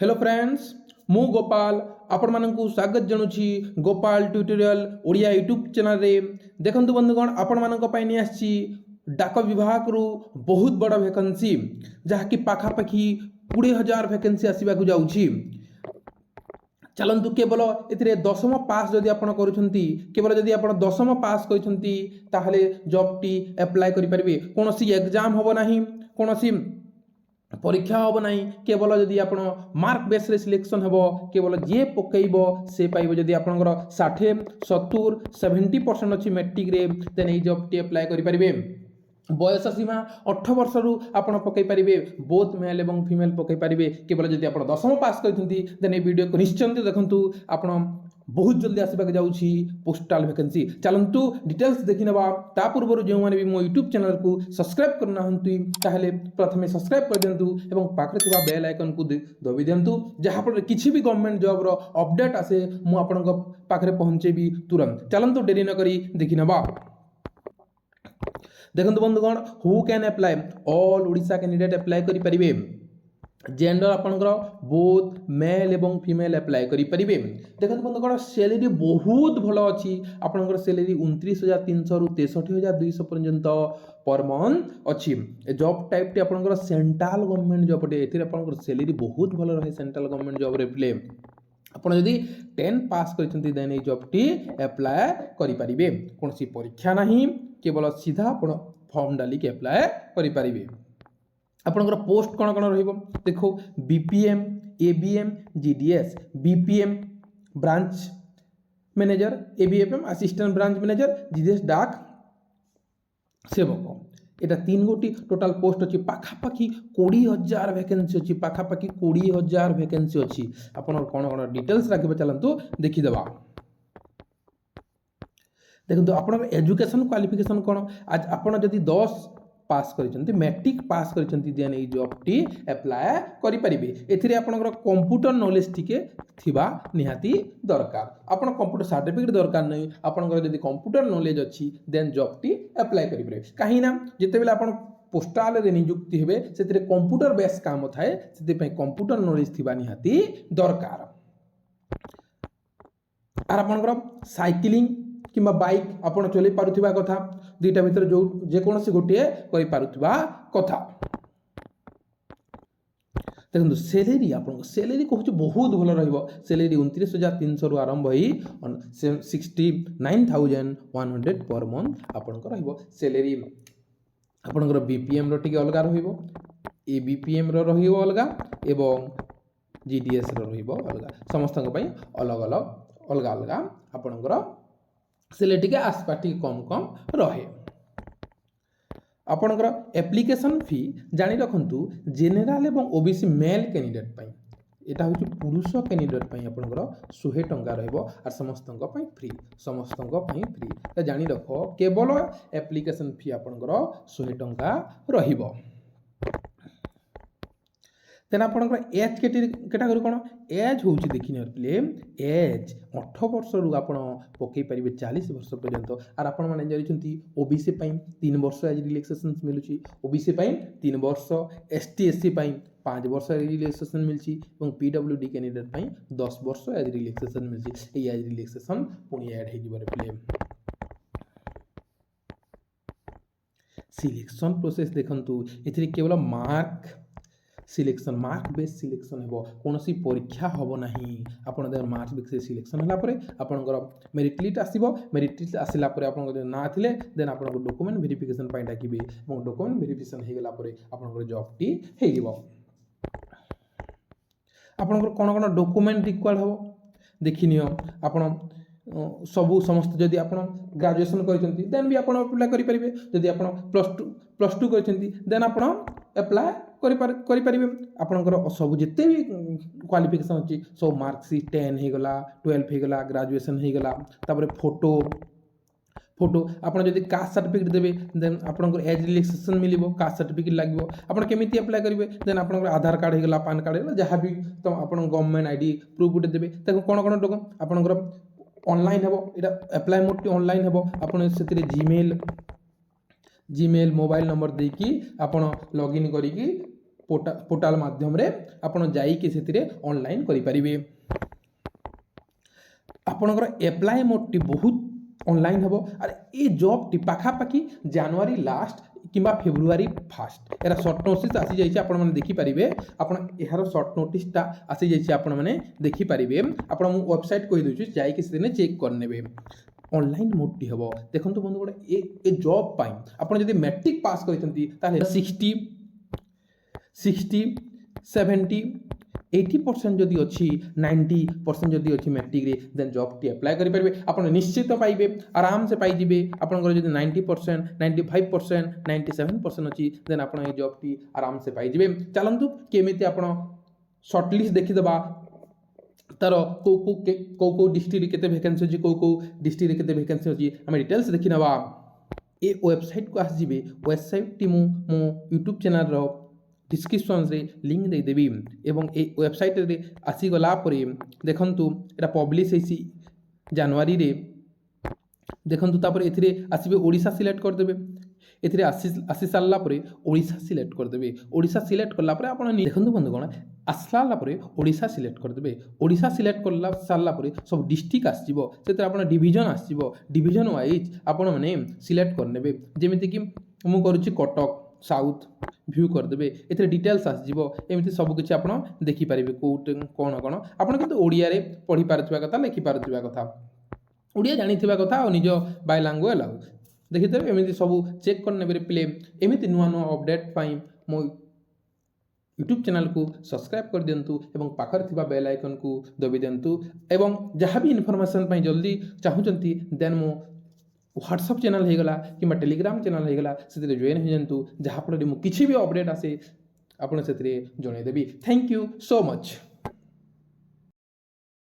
Hello friends मु गोपाल आपण मानकु स्वागत जणुछि Gopal tutorial Odia YouTube channel रे। देखंतु बंधुगण आपण मानक पई नि आछि डाक विभाग रु बहुत बड़ वैकेंसी जहा कि पाखा पाखी 20,000 वैकेंसी आसीबा को जाउछि। चलंतु केवल एथिरे दशम पास जदि आपण करूछंती केवल जदि आपण दशम पास करिसंती ताहले जॉब टी अप्लाई करि परिबे। कोनोसी एग्जाम होबो नाही, कोनोसी परीक्षा हम ना, केवल जदि आप मार्क बेस रे सिलेक्शन हम केवल जे पकईब से पाइब। जदि आपंकर 60 70 70% अच्छी मैट्रिक रे देन ये जॉब टी अप्लाई करेंगे। बयस सीमा 18 वर्ष रु आपड़ पकई पारे, बोथ मेल एवं फीमेल पकई पारे केवल जदि आप दशम पास करते देन ये वीडियो को निश्चिंत देखूँ। आप बहुत जल्दी आसवाक जाऊँगी पोस्टाल वैकेंसी। चलतु डिटेल्स देखी ना ता पूर्व जो मैंने भी मो यूट्यूब चैनल को सब्सक्राइब करना ताहले प्रथमे सब्सक्राइब कर दिंतु और पाखे बेल आइकन को दबी दिंतु जहाँफल किसी भी गवर्नमेंट जॉब रो अपडेट आसे मुझे पाखे पहुँचेबी तुरंत। चलतु डेरी नक देखी ना। देखो बंधुगण who can apply, all Odisha candidate apply करेंगे। जेंडर आपंकर बोथ मेल एवं फीमेल अप्लाई करेंगे। देखो बंधुगण सैलरी बहुत भल अच्छी। आपंकर सैलरी 29,300 रु 63,200 पर्यंत पर मंथ अच्छी। जॉब टाइप टी आपंकर सेंट्रल गवर्नमेंट जॉब टे एथिरे सैलरी बहुत भल रहे। सेंट्रल गवर्नमेंट जॉब रे प्ले आपड़ जदि 10 पास करछंती देन ए जॉब टी अप्लाई करेंगे। कौन सी परीक्षा नहीं, केवल सीधा आप फॉर्म डाली के अप्लाई करेंगे। आपंकर पोस्ट कौन कौन रहिबो देखो, BPM, ABM, GDS. BPM branch manager, एबीएफएम assistant branch manager, GDS डाक सेवक। एटा 3 गोटी टोटाल पोस्ट अच्छी। पाखापाखि 20,000 वैकेंसी अच्छी। पाखापाखि 20,000 वैकेंसी अच्छी। आपन कौन कौन डिटेल्स रखिबे चलंतु देखिदेबा। देखो आप एजुकेशन क्वालिफिकेशन कौन। आज आपड़ जदि 10 पास कर मैट्रिक पास कर देन ये जॉब टी अप्लाई करेंगे। एथिरे आपनकर कंप्यूटर नॉलेज टिके थिबा निहाती दरकार। आपन कंप्यूटर सर्टिफिकेट दरकार नहीं, आपनकर जदि कंप्यूटर नॉलेज अच्छी देन जॉब टी अप्लाई करेंगे। कहीं ना जितेबेले आपन पोस्टाल रे नियुक्ति हेबे सेतिरे कंप्यूटर बेस काम थाए, सेति कंप्यूटर नॉलेज थिबा निहाती दरकार। आर आपनकर साइकिलिंग किंबा बाइक आपण चलै पारुथिबा कथा। दुईटा भितर जो जेकोसी गोटे करि पारुथिबा कथा। देखो सैलरी आपन सैलरी कहूँ बहुत भल रहिबो। सैलरी 29,300 रु आरंभ होई 69,100 पर मंथ आपनकर रहिबो। सैलरी आपनकर बीपीएम रो टिके अलगा रहिबो, एबीपीएम रो रहिबो अलगा एवं जीडीएस रो रहिबो अलगा। समस्तक पई अलग अलग अलगा अलगा आपनकर सैलरी टिके आसपा टिके कम कम रहे। आपनकर एप्लिकेशन फी जानी रखंतु जेनेराल एवं ओबीसी मेल कैंडिडेट पई एटा होची पुरुष कैंडिडेट पई आपनकर 100 टंका रहइबो और समस्तक पई फ्री। समस्तक पई फ्री जानी रखो। केवल एप्लिकेशन फी आपनकर 100 टंका रहिबो। तेना आपनकर एज कैटेगरी कौन एज होची देखिने प्ले एज 18 वर्ष रु आपण पकई पारिबे 40 वर्ष पर्यंत। और आपण माने जानिछंती ओबीसी पई 3 वर्ष एज रिलैक्सेशन मिलुची। ओबीसी पई 3 वर्ष, एसटी एससी पई 5 वर्ष एज रिलैक्सेशन मिलची और पीडब्ल्यूडी कैंडिडेट पई 10 वर्ष एज रिलैक्सेशन मिलची। ए एज रिलैक्सेशन पुनी ऐड हे जिवरे प्ले। सिलेक्शन प्रोसेस देखंतु एथिरे केवल mark selection, mark base selection हेबो। कोनोसी परीक्षा होबो नाही। आपण दे मार्क बेस सिलेक्शन हला परे आपनकर मेरिट लिस्ट आसीबो। मेरिट लिस्ट आसिला परे आपनकर ना थिले देन आपनकर डॉक्यूमेंट वेरिफिकेशन पई डाकिबे और डॉक्यूमेंट वेरिफिकेशन हे गेला परे आपनकर जॉब टी हे जिवो। आपनकर कोन कोन डॉक्यूमेंट रिक्वायर्ड हो देखिनियो। आपण सबू समस्त जदि आप ग्रेजुएशन करछंती देन भी आपण अप्लाई करि परिबे। जदि आपण प्लस टू करछंती देन आपण अप्लाई करि परिबे। आपणकर सब जिते भी क्वालिफिकेशन अछि सब मार्कशीट 10 हे गला, 12 हे गला, ग्रेजुएशन हे गला। तापर फोटो आपण जदि कास्ट सर्टिफिकेट देबे देन आपणकर एज रिलैक्सेशन मिलिबो। कास्ट सर्टिफिकेट लागबो। आपण केमिति अप्लाई करिवे देन आपणकर आधार कार्ड हे गला, पैन कार्ड हे गला, जहां भी तो आपण गवर्नमेंट आईडी प्रूफ गुटे देबे। ताको कोन कोन डॉक्यूमेंट आपणकर ऑनलाइन हेबो। एटा अप्लाई मोड ऑनलाइन हेबो। आपण सेतिरे जीमेल मोबाइल नंबर देकी आपण लॉगिन करिकी पोर्टाल माध्यम रे आपण जाइके सेतिरे ऑनलाइन करि परिबे। आपणकर एप्लाय मोड टी बहुत ऑनलाइन हबो और ए जॉब टी पाखापाखि जनवरी लास्ट किंबा फेब्रुआरी फास्ट एरा शॉर्ट नोटिस आसी जाइए आपण माने देखि परिबे। आपण एहार शॉर्ट नोटिस टा आसी जाइए आपण माने देखि परिबे। आपण मु वेबसाइट कहि दोछि जाई कि सेने चेक करनेबे ऑनलाइन मोड टी हबो। देखंतु बंधु गोटे ए जॉब पाई आपण जदि मैट्रिक पास करिसंती ताले 60 70 80% जदि अच्छी 90% जदि अच्छी मैट्रिक रे देन जॉब टी अप्लाई करि परिबे। आपण निश्चित पाइबे आराम से पाई जिबे। आपनकर जदि 90% 95% 97% अच्छी देन आपण ए जॉब टी आराम से पाई जिबे। चलंतु केमिति आपण शॉर्ट लिस्ट देखि दबा तार को डिस्ट्रिक्ट केते वैकेंसी अछि को डिस्ट्रिक्ट केते वैकेंसी अछि हम डिटेल्स देखि नबा। ए वेबसाइट को आस जिबे। वेबसाइट टी मो यूट्यूब चैनल रो डिस्क्रिप्शन रे लिंक दे देबी एवं ए वेबसाइट रे आसी गला परे देखंतु एटा पब्लिश हेसी जनवरी रे। देखंतु तापर एथिरे आसीबे ओडिसा सिलेक्ट कर देबे। एथिरे आसी सारला परे ओडिसा सिलेक्ट कर देबे। ओडिसा सिलेक्ट करला परे आपण देखंतु बंधुगण आसला परे ओडिसा सिलेक्ट कर देबे। ओडिसा सिलेक्ट करला सारला परे सब डिस्ट्रिक्ट आसीबो सेते आपण डिवीजन आसीबो। डिवीजन वाइज आपण माने सिलेक्ट कर नेबे। जेमिति कि मु करूची कटक साउथ व्यू कर देबे। एथिरे डिटेल्स आसीबो एमिति सब किछि आपण देखि परिबे कोट कोन कोन आपण किंतु ओडिया रे पढी पारथिबा कथा लिखि पारथिबा कथा ओडिया जानिथिबा कथा और निज बाय लैंग्वेज लाउ देखिते एमिति सब चेक कर नेबे प्ले। एमिति नुवा नुवा अपडेट पाई मो यूट्यूब चैनल को सब्सक्राइब कर दियंतु एवं पाखर थिबा बेल आइकन को दबि दियंतु एवं जहाँ भी इन्फॉर्मेशन पाई जल्दी चाहूचंती देन मो व्हाट्सएप चैनल हो गला कि टेलीग्राम चैनल हो गला से जॉइन हो जातु जहाँफल किसी भी अपडेट आसे आपड़ से जन देवी। Thank you so much.